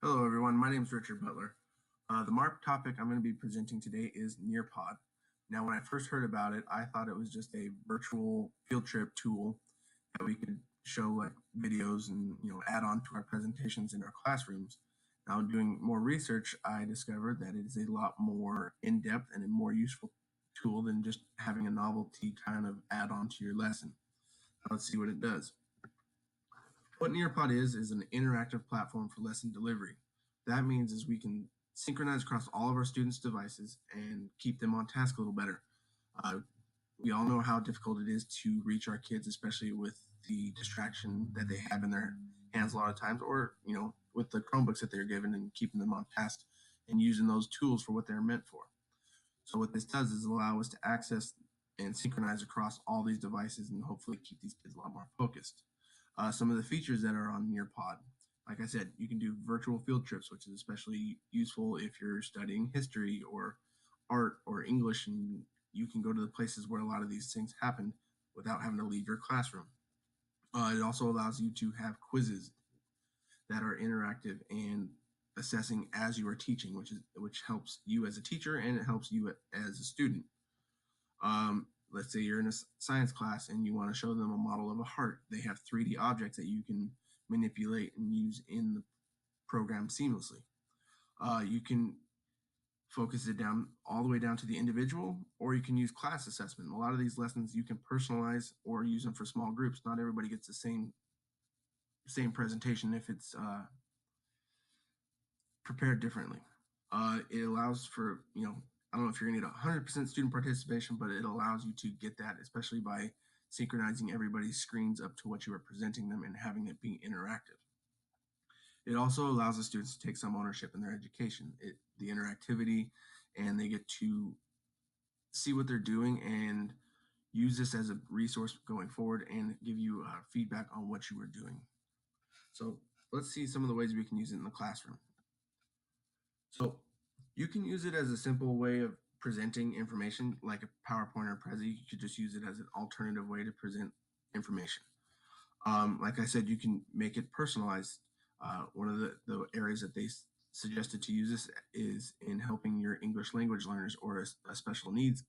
Hello, everyone. My name is Richard Butler. The MARP topic I'm going to be presenting today is MARP-nearpod. Now, when I first heard about it, I thought it was just a virtual field trip tool that we could show like videos and add on to our presentations in our classrooms. Now, doing more research, I discovered that it is a lot more in-depth and a more useful tool than just having a novelty kind of add on to your lesson. Let's see what it does. What Nearpod is an interactive platform for lesson delivery. That means is we can synchronize across all of our students' devices and keep them on task a little better. We all know how difficult it is to reach our kids, especially with the distraction that they have in their hands a lot of times, or with the Chromebooks that they're given and keeping them on task and using those tools for what they're meant for. So what this does is allow us to access and synchronize across all these devices and hopefully keep these kids a lot more focused. Some of the features that are on Nearpod, like I said, you can do virtual field trips, which is especially useful if you're studying history or art or English, and you can go to the places where a lot of these things happen without having to leave your classroom. It also allows you to have quizzes that are interactive and assessing as you are teaching, which helps you as a teacher and it helps you as a student. Let's say you're in a science class and you want to show them a model of a heart. They have 3D objects that you can manipulate and use in the program seamlessly. You can focus it down all the way down to the individual, or you can use class assessment. A lot of these lessons you can personalize or use them for small groups. Not everybody gets the same presentation if it's prepared differently. It allows for, I don't know if you're going to need 100% student participation, but it allows you to get that, especially by synchronizing everybody's screens up to what you are presenting them and having it be interactive. It also allows the students to take some ownership in their education, the interactivity, and they get to see what they're doing and use this as a resource going forward and give you feedback on what you are doing. So let's see some of the ways we can use it in the classroom. So you can use it as a simple way of presenting information like a PowerPoint or Prezi. You could just use it as an alternative way to present information. Like I said, you can make it personalized. One of the areas that they suggested to use this is in helping your English language learners or a special needs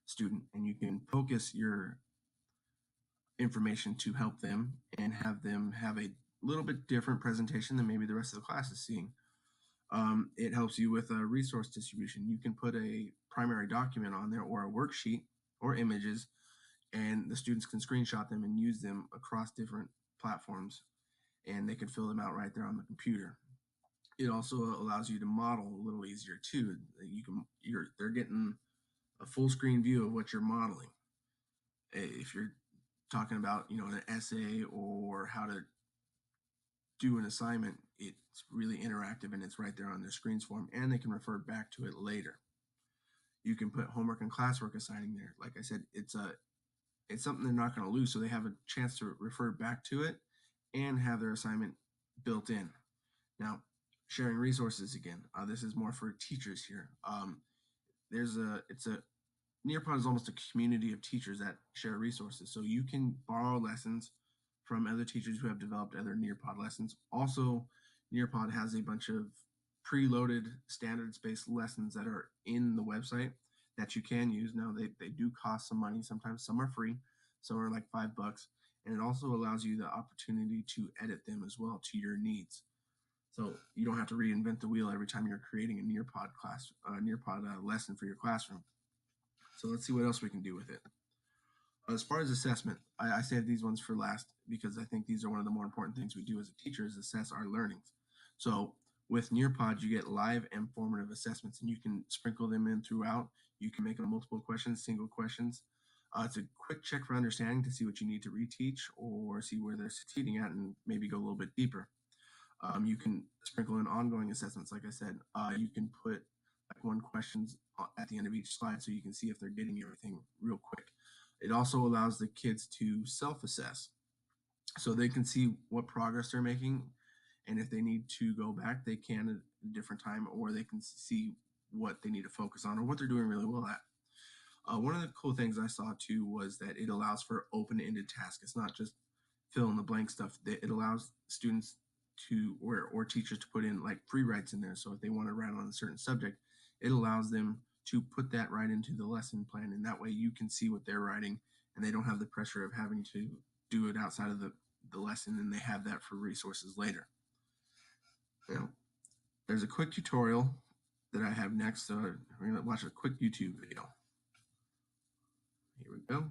student, and you can focus your information to help them and have them have a little bit different presentation than maybe the rest of the class is seeing. It helps you with a resource distribution. You can put a primary document on there or a worksheet or images, and the students can screenshot them and use them across different platforms, and they can fill them out right there on the computer. It also allows you to model a little easier too. They're getting a full screen view of what you're modeling. If you're talking about an essay or how to do an assignment, it's really interactive and it's right there on their screens for them, and they can refer back to it later. You can put homework and classwork assigning there. Like I said, it's something they're not going to lose, so they have a chance to refer back to it and have their assignment built in. Now, sharing resources again. This is more for teachers here. Nearpod is almost a community of teachers that share resources, so you can borrow lessons from other teachers who have developed other Nearpod lessons. Also, Nearpod has a bunch of preloaded standards-based lessons that are in the website that you can use. Now, they do cost some money. Sometimes some are free, some are like $5, and it also allows you the opportunity to edit them as well to your needs. So you don't have to reinvent the wheel every time you're creating a Nearpod lesson for your classroom. So let's see what else we can do with it. As far as assessment, I saved these ones for last because I think these are one of the more important things we do as a teacher is assess our learnings. So with Nearpod, you get live and formative assessments, and you can sprinkle them in throughout. You can make them multiple questions, single questions. It's a quick check for understanding to see what you need to reteach or see where they're succeeding at and maybe go a little bit deeper. You can sprinkle in ongoing assessments. Like I said, you can put like one questions at the end of each slide so you can see if they're getting everything real quick. It also allows the kids to self-assess so they can see what progress they're making, and if they need to go back, they can at a different time, or they can see what they need to focus on or what they're doing really well at. One of the cool things I saw too was that it allows for open-ended tasks. It's not just fill in the blank stuff. It allows students to or teachers to put in like free writes in there. So if they want to write on a certain subject, it allows them to put that right into the lesson plan, and that way you can see what they're writing, and they don't have the pressure of having to do it outside of the lesson, and they have that for resources later. Now, there's a quick tutorial that I have next. So we're going to watch a quick YouTube video. Here we go.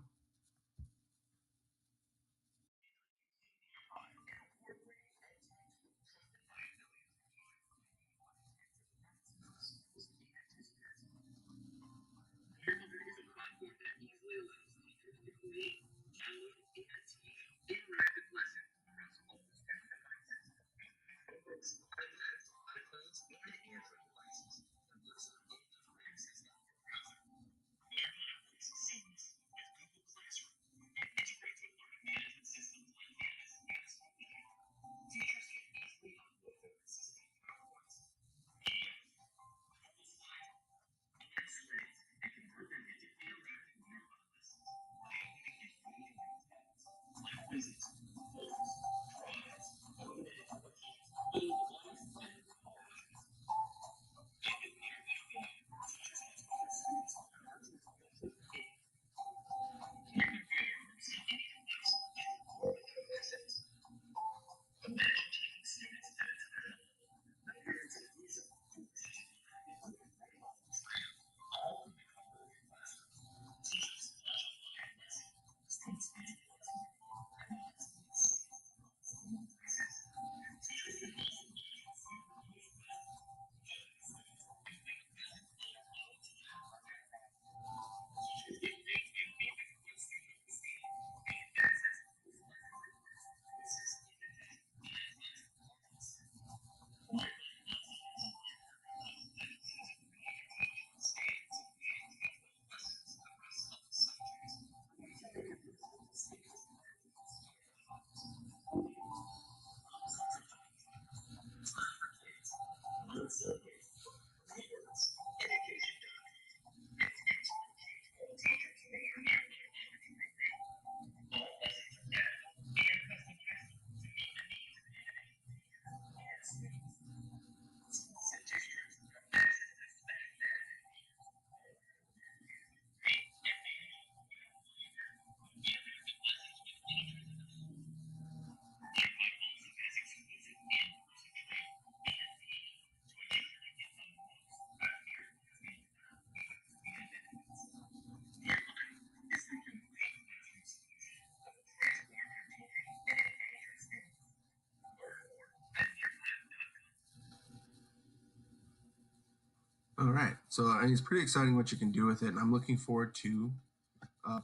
All right, so it's pretty exciting what you can do with it, and I'm looking forward to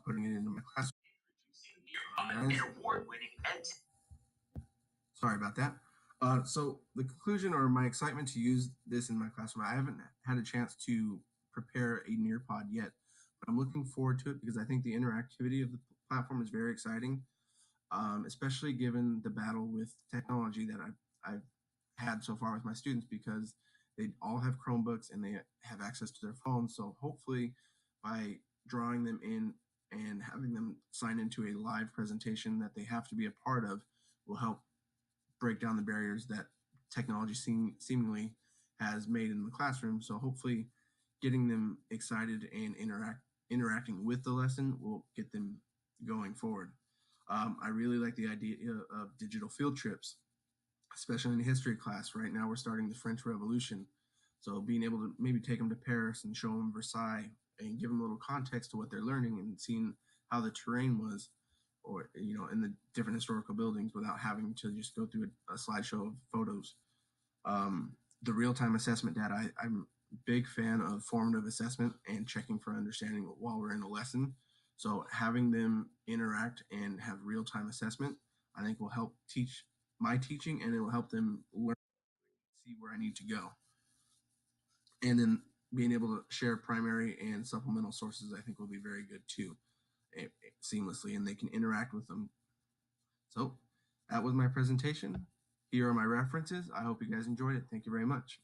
putting it into my classroom. Sorry about that. So the conclusion or my excitement to use this in my classroom, I haven't had a chance to prepare a Nearpod yet, but I'm looking forward to it because I think the interactivity of the platform is very exciting, especially given the battle with technology that I've had so far with my students, because they all have Chromebooks and they have access to their phones. So hopefully by drawing them in and having them sign into a live presentation that they have to be a part of will help break down the barriers that technology seemingly has made in the classroom. So hopefully getting them excited and interacting with the lesson will get them going forward. I really like the idea of digital field trips, especially in history class. Right now we're starting the French Revolution. So being able to maybe take them to Paris and show them Versailles and give them a little context to what they're learning and seeing how the terrain was, or in the different historical buildings, without having to just go through a slideshow of photos. The real-time assessment data, I'm a big fan of formative assessment and checking for understanding while we're in a lesson. So having them interact and have real-time assessment, I think will help teach my teaching, and it will help them learn, see where I need to go. And then being able to share primary and supplemental sources, I think will be very good too, seamlessly, and they can interact with them. So that was my presentation. Here are my references. I hope you guys enjoyed it. Thank you very much.